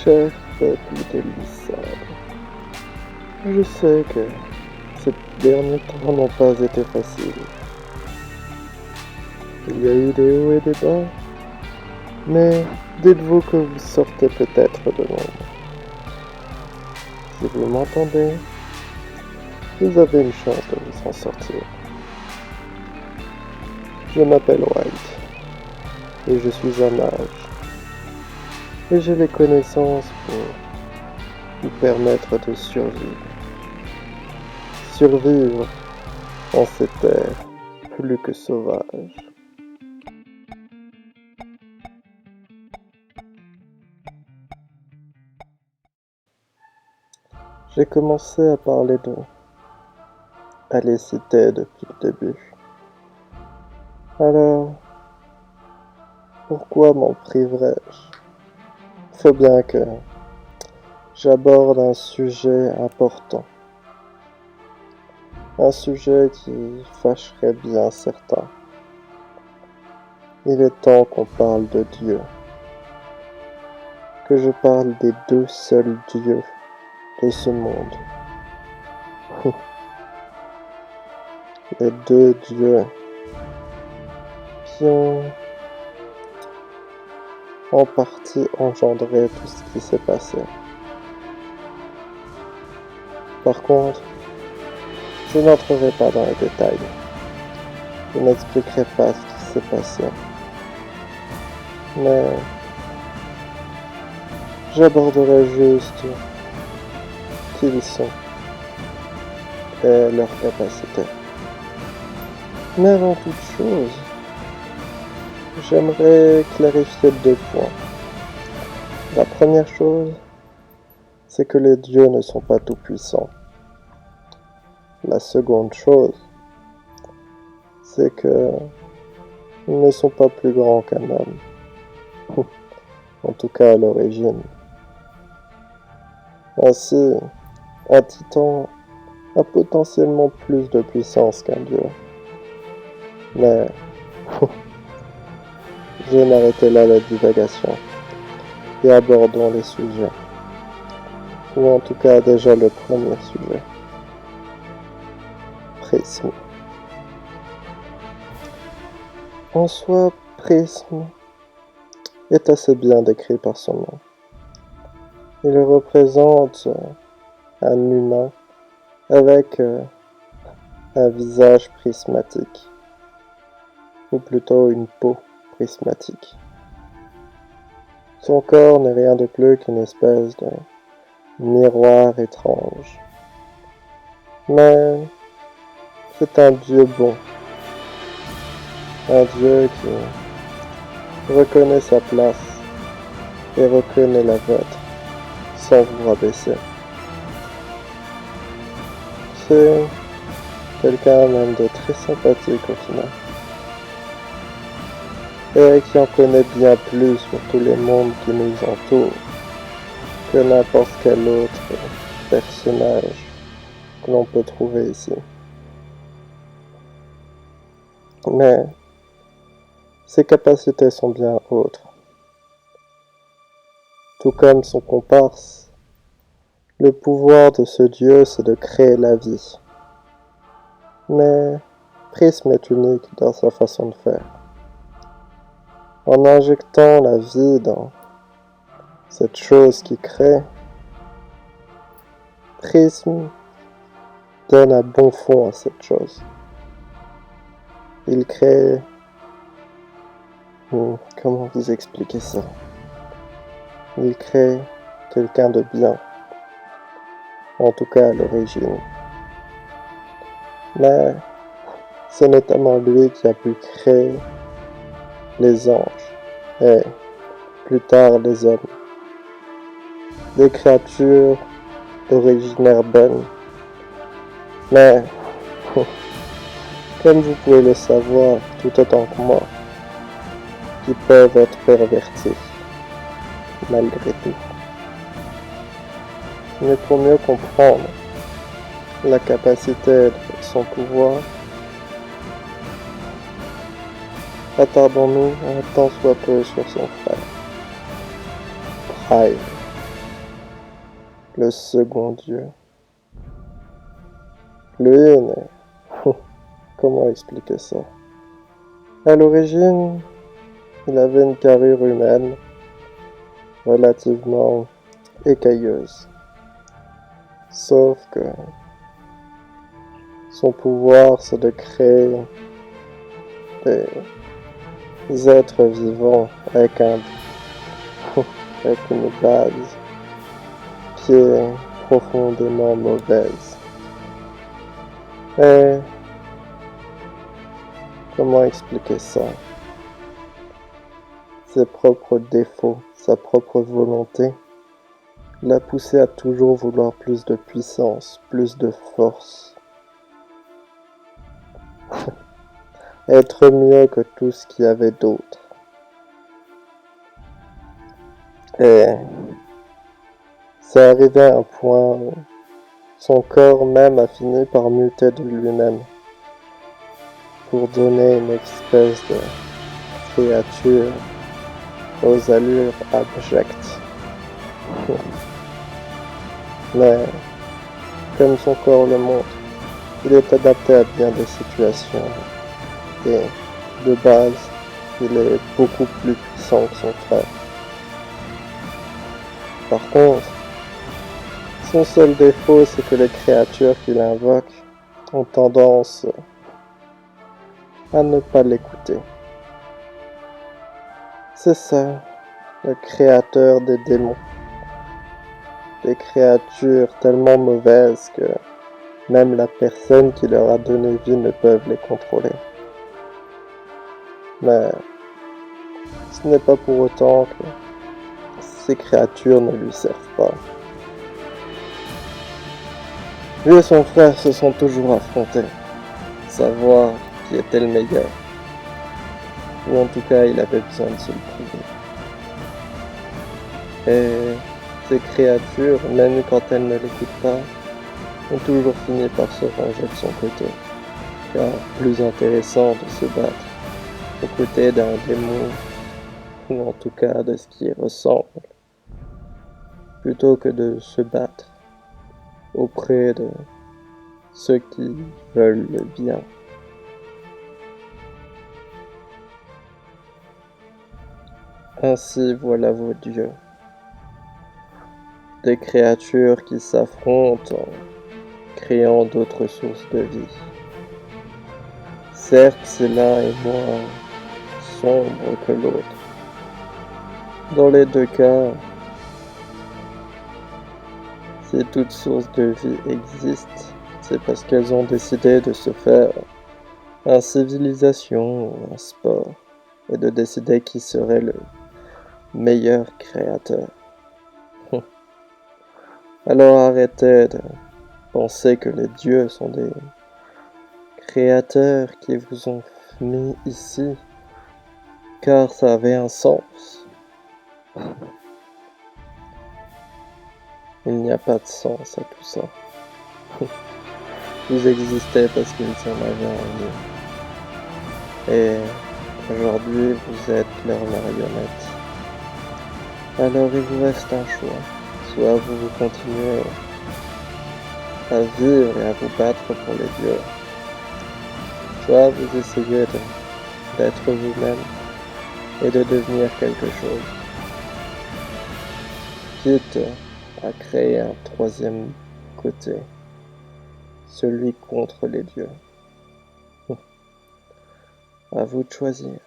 Cher peuple de l'Issad, je sais que ces derniers temps n'ont pas été faciles. Il y a eu des hauts et des bas, mais dites-vous que vous sortez peut-être de l'ombre. Si vous m'entendez, vous avez une chance de vous en sortir. Je m'appelle White, et je suis un mage, et j'ai les connaissances pour vous permettre de survivre. Survivre en ces terres plus que sauvages. J'ai commencé à parler de Alicité depuis le début. Alors, pourquoi m'en priverais-je? Il faut bien que j'aborde un sujet important. Un sujet qui fâcherait bien certains. Il est temps qu'on parle de Dieu. Que je parle des deux seuls dieux de ce monde. Les deux dieux qui ont en partie engendré tout ce qui s'est passé. Par contre, je n'entrerai pas dans les détails. Je n'expliquerai pas ce qui s'est passé. Mais j'aborderai juste qui ils sont et leurs capacités. Mais avant toute chose, j'aimerais clarifier 2 points. La première chose, c'est que les dieux ne sont pas tout-puissants. La seconde chose, c'est que ils ne sont pas plus grands qu'un homme. En tout cas à l'origine. Ainsi, un titan a potentiellement plus de puissance qu'un dieu. Mais je vais m'arrêter là la divagation et abordons les sujets. Ou en tout cas déjà le premier sujet. Prisme. En soi, Prisme est assez bien décrit par son nom. Il représente un humain avec un visage prismatique, ou plutôt une peau prismatique. Son corps n'est rien de plus qu'une espèce de miroir étrange. Mais c'est un dieu bon, un dieu qui reconnaît sa place et reconnaît la vôtre sans vous rabaisser. C'est quelqu'un même de très sympathique au final. Et qui en connaît bien plus sur tous les mondes qui nous entourent que n'importe quel autre personnage que l'on peut trouver ici. Mais ses capacités sont bien autres. Tout comme son comparse, le pouvoir de ce dieu, c'est de créer la vie. Mais Prisme est unique dans sa façon de faire. En injectant la vie dans cette chose qui crée, Prisme donne un bon fond à cette chose. Il crée... Comment vous expliquer ça? Il crée quelqu'un de bien. En tout cas à l'origine. Mais c'est notamment lui qui a pu créer les anges et plus tard les hommes. Des créatures originaires bonnes. Mais, comme vous pouvez le savoir tout autant que moi, qui peuvent être pervertis, malgré tout. Mais pour mieux comprendre la capacité de son pouvoir, attardons-nous un tant soit peu sur son frère, Prime. le second Dieu. Lui, comment expliquer ça? À l'origine, il avait une carrure humaine relativement écailleuse. Sauf que son pouvoir, c'est de créer des êtres vivants avec avec une base qui est profondément mauvaise. Et comment expliquer ça? Ses propres défauts, sa propre volonté, l'a poussé à toujours vouloir plus de puissance, plus de force. Être mieux que tout ce qu'il y avait d'autre. Et c'est arrivé à un point où son corps même a fini par muter de lui-même pour donner une espèce de créature aux allures abjectes. Mais, comme son corps le montre, il est adapté à bien des situations. Et, de base, il est beaucoup plus puissant que son frère. Par contre, son seul défaut, c'est que les créatures qu'il invoque ont tendance à ne pas l'écouter. C'est ça, le créateur des démons. Des créatures tellement mauvaises que même la personne qui leur a donné vie ne peut les contrôler. Mais ce n'est pas pour autant que ces créatures ne lui servent pas. Lui et son frère se sont toujours affrontés, savoir qui était le meilleur. Ou en tout cas, il avait besoin de se le prouver. Et ces créatures, même quand elles ne l'écoutent pas, ont toujours fini par se ranger de son côté. Car plus intéressant de se battre aux côtés d'un démon, ou en tout cas de ce qui y ressemble, plutôt que de se battre auprès de ceux qui veulent le bien. Ainsi voilà vos dieux. Des créatures qui s'affrontent en créant d'autres sources de vie. Certes, c'est l'un est moins sombre que l'autre. Dans les deux cas, si toute source de vie existe, c'est parce qu'elles ont décidé de se faire une civilisation ou un sport, et de décider qui serait le meilleur créateur. Alors arrêtez de penser que les dieux sont des créateurs qui vous ont mis ici, car ça avait un sens. Il n'y a pas de sens à tout ça. Vous existez parce qu'ils en avaient envie. Et aujourd'hui, vous êtes leur marionnette. Alors il vous reste un choix. Soit vous continuez à vivre et à vous battre pour les dieux, soit vous essayez d'être vous-même et de devenir quelque chose, quitte à créer un troisième côté, celui contre les dieux. À vous de choisir.